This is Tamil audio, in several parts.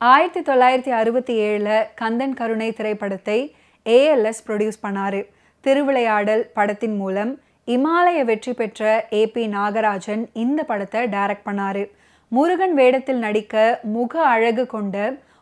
1967 கந்தன் கருணை திரைப்படத்தை ALS ப்ரொடியூஸ் பண்ணாரு. திருவிளையாடல் படத்தின் மூலம் இமாலய வெற்றி பெற்ற AP நாகராஜன் இந்த படத்தை டைரக்ட் பண்ணாரு. முருகன் வேடத்தில் நடிக்க முக அழகு கொண்ட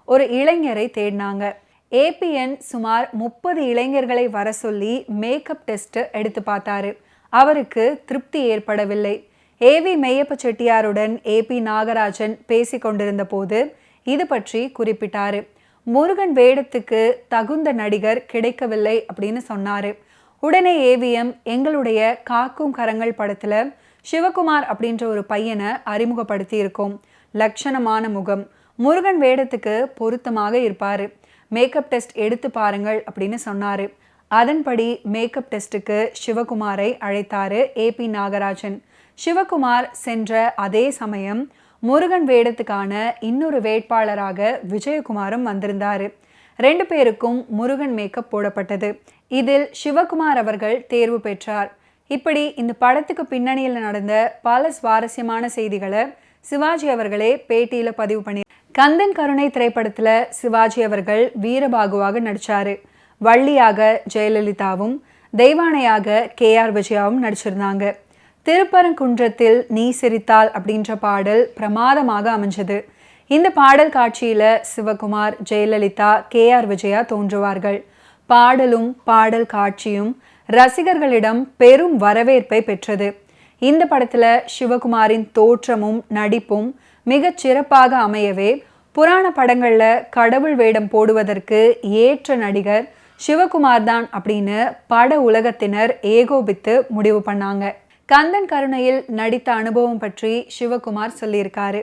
ஒரு இளைஞரை தேடினாங்க. APN சுமார் 30 இளைஞர்களை வர சொல்லி மேக்கப் டெஸ்ட் எடுத்து பார்த்தாரு. அவருக்கு திருப்தி ஏற்படவில்லை. AV மெய்யப்ப செட்டியாருடன் AP நாகராஜன் பேசி கொண்டிருந்த போது இது பற்றி குறிப்பிட்டாரு. முருகன் வேடத்துக்கு தகுந்த நடிகர் கிடைக்கவில்லை அப்படின்னு சொன்னாரு. உடனே AVM எங்களுடைய காக்கும் கரங்கள் படத்துல சிவகுமார் அப்படின்ற ஒரு பையனை அறிமுகப்படுத்தி இருக்கோம். லட்சணமான முகம், முருகன் வேடத்துக்கு பொருத்தமாக இருப்பாரு. மேக்கப் டெஸ்ட் எடுத்து பாருங்கள் அப்படின்னு சொன்னாரு. அதன்படி மேக்கப் டெஸ்ட்டுக்கு சிவகுமாரை அழைத்தாரு AP நாகராஜன். சிவகுமார் சென்ற அதே சமயம் முருகன் வேடத்துக்கான இன்னொரு வேட்பாளராக விஜயகுமாரும் வந்திருந்தாரு. 2 பேருக்கும் முருகன் மேக்கப் போடப்பட்டது. இதில் சிவகுமார் அவர்கள் தேர்வு பெற்றார். இப்படி இந்த படத்துக்கு பின்னணியில் நடந்த பல சுவாரஸ்யமான செய்திகளை சிவாஜி அவர்களே பேட்டியில பதிவு பண்ணி. கந்தன் கருணை திரைப்படத்துல சிவாஜி அவர்கள் வீரபாகுவாக நடிச்சாரு. வள்ளியாக ஜெயலலிதாவும் தெய்வானையாக KR விஜயாவும் நடிச்சிருந்தாங்க. திருப்பரங்குன்றத்தில் நீ சிரித்தால் அப்படின்ற பாடல் பிரமாதமாக அமைஞ்சது. இந்த பாடல் காட்சியில சிவகுமார், ஜெயலலிதா, KR விஜயா தோன்றுவார்கள். பாடலும் பாடல் காட்சியும் ரசிகர்களிடம் பெரும் வரவேற்பை பெற்றது. இந்த படத்துல சிவகுமாரின் தோற்றமும் நடிப்பும் மிகச் சிறப்பாக அமையவே புராண படங்கள்ல கடவுள் வேடம் போடுவதற்கு ஏற்ற நடிகர் சிவகுமார் தான் அப்படின்னு பட உலகத்தினர் ஏகோபித்து முடிவு பண்ணாங்க. கந்தன் கருணையில் நடித்த அனுபவம் பற்றி சிவகுமார் சொல்லியிருக்காரு.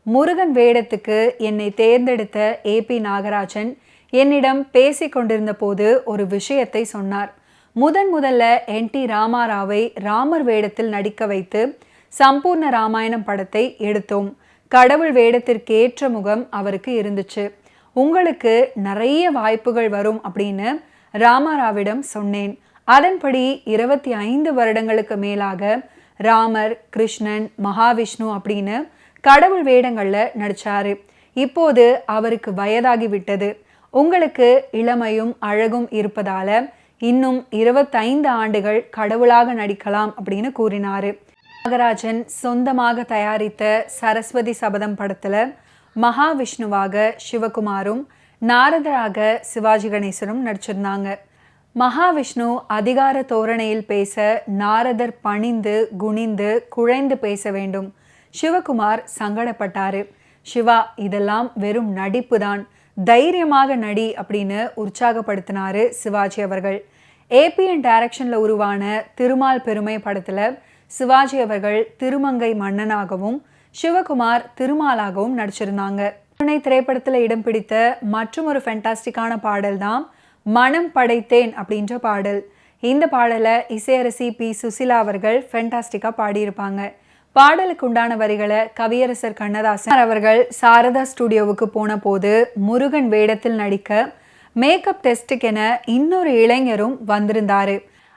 முருகன் வேடத்துக்கு என்னை தேர்ந்தெடுத்த AP நாகராஜன் என்னிடம் பேசி கொண்டிருந்த போது ஒரு விஷயத்தை சொன்னார். முதல்ல NT ராமாராவை ராமர் வேடத்தில் நடிக்க வைத்து சம்பூர்ண ராமாயணம் படத்தை எடுத்தோம். கடவுள் வேடத்திற்கேற்ற முகம் அவருக்கு இருந்துச்சு. உங்களுக்கு நிறைய வாய்ப்புகள் வரும் அப்படின்னு ராமாராவிடம் சொன்னேன். அதன்படி 25 வருடங்களுக்கு மேலாக ராமர், கிருஷ்ணன், மகாவிஷ்ணு அப்படின்னு கடவுள் வேடங்கள்ல நடிச்சாரு. இப்போது அவருக்கு வயதாகி விட்டது. உங்களுக்கு இளமையும் அழகும் இருப்பதால இன்னும் 25 ஆண்டுகள் கடவுளாக நடிக்கலாம் அப்படின்னு கூறினாரு. நாகராஜன் சொந்தமாக தயாரித்த சரஸ்வதி சபதம் படத்துல மகாவிஷ்ணுவாக சிவகுமாரும் நாரதராக சிவாஜி கணேசனும் நடிச்சிருந்தாங்க. மகாவிஷ்ணு அதிகார தோரணையில் பேச நாரதர் பணிந்து குனிந்து குழைந்து பேச வேண்டும். சிவகுமார் சங்கடப்பட்டாரு. சிவா, இதெல்லாம் வெறும் நடிப்பு தான், தைரியமாக நடி அப்படின்னு உற்சாகப்படுத்தினாரு சிவாஜி அவர்கள். APN டைரக்ஷன்ல உருவான திருமால் பெருமை படத்துல சிவாஜி அவர்கள் திருமங்கை மன்னனாகவும் சிவகுமார் திருமாலாகவும் நடிச்சிருந்தாங்க. திரைப்படத்துல இடம் பிடித்த மற்றும் ஒரு ஃபென்டாஸ்டிக்கான பாடல் தான் மனம் படைத்தேன் அப்படின்ற பாடல். இந்த பாடலை இசையரசி P. சுசிலா அவர்கள் ஃபென்டாஸ்டிக்கா பாடியிருப்பாங்க. பாடலுக்கு உண்டான வரிகளை கவியரசர் கண்ணதாசன் அவர்கள் சாரதா ஸ்டுடியோவுக்கு போன போது முருகன் வேடத்தில் நடிக்க மேக்கப் டெஸ்ட்டுக்கென இன்னொரு இளைஞரும் வந்திருந்தாரு.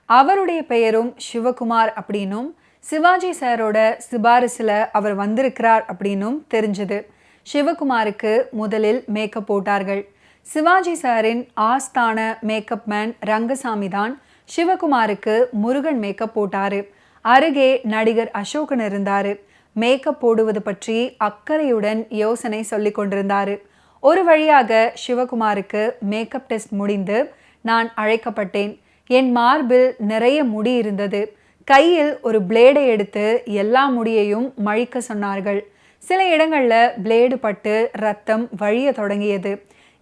அவருடைய பெயரும் சிவகுமார் அப்படின்னும் சிவாஜி சாரோட சிபாரிசுல அவர் வந்திருக்கிறார் அப்படின்னும் தெரிஞ்சது. சிவகுமாருக்கு முதலில் மேக்கப் போட்டார்கள். சிவாஜி சாரின் ஆஸ்தான மேக்கப் மேன் ரங்கசாமி தான் சிவகுமாருக்கு முருகன் மேக்கப் போட்டாரு. அருகே நடிகர் அசோகன் இருந்தாரு. மேக்கப் போடுவது பற்றி அக்கறையுடன் யோசனை சொல்லி கொண்டிருந்தாரு. ஒரு வழியாக சிவகுமாருக்கு மேக்கப் டெஸ்ட் முடிந்து நான் அழைக்கப்பட்டேன். என் மார்பில் நிறைய முடி இருந்தது. கையில் ஒரு பிளேடை எடுத்து எல்லா முடியையும் மழிக்க சொன்னார்கள். சில இடங்கள்ல பிளேடு பட்டு ரத்தம் வழிய தொடங்கியது.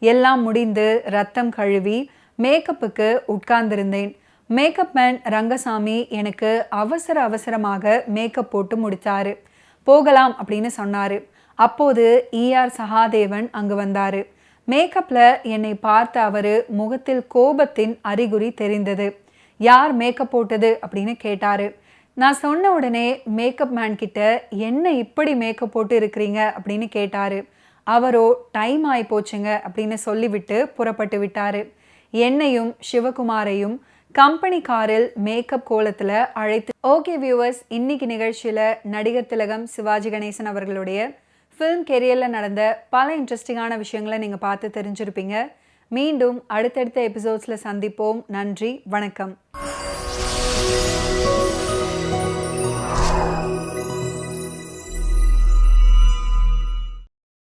எல்லாம் முடிந்து ரத்தம் கழுவி மேக்கப்புக்கு உட்கார்ந்திருந்தேன். மேக்கப் மேன் ரங்கசாமி எனக்கு அவசரமாக மேக்கப் போட்டு முடித்தாரு. போகலாம் அப்படின்னு சொன்னாரு. அப்போது ER சகாதேவன் அங்கு வந்தாரு. மேக்கப்ல என்னை பார்த்த அவரு முகத்தில் கோபத்தின் அறிகுறி தெரிந்தது. யார் மேக்கப் போட்டது அப்படின்னு கேட்டாரு. நான் சொன்ன உடனே மேக்கப் மேன் கிட்ட என்ன இப்படி மேக்கப் போட்டு இருக்கிறீங்க அப்படின்னு கேட்டாரு. அவரோ டைம் ஆகி போச்சுங்க அப்படின்னு சொல்லிவிட்டு புறப்பட்டு விட்டாரு. என்னையும் சிவகுமாரையும் கம்பெனி காரில் மேக்கப் கோலத்துல அழைத்து. ஓகே வியூவர்ஸ், இன்னைக்கு நிகழ்ச்சியில நடிகர் திலகம் சிவாஜி கணேசன் அவர்களுடைய ஃபிலிம் கெரியரில் நடந்த பல இன்ட்ரெஸ்டிங்கான விஷயங்களை நீங்கள் பார்த்து தெரிஞ்சிருப்பீங்க. மீண்டும் அடுத்தடுத்த எபிசோட்ஸில் சந்திப்போம். நன்றி, வணக்கம்.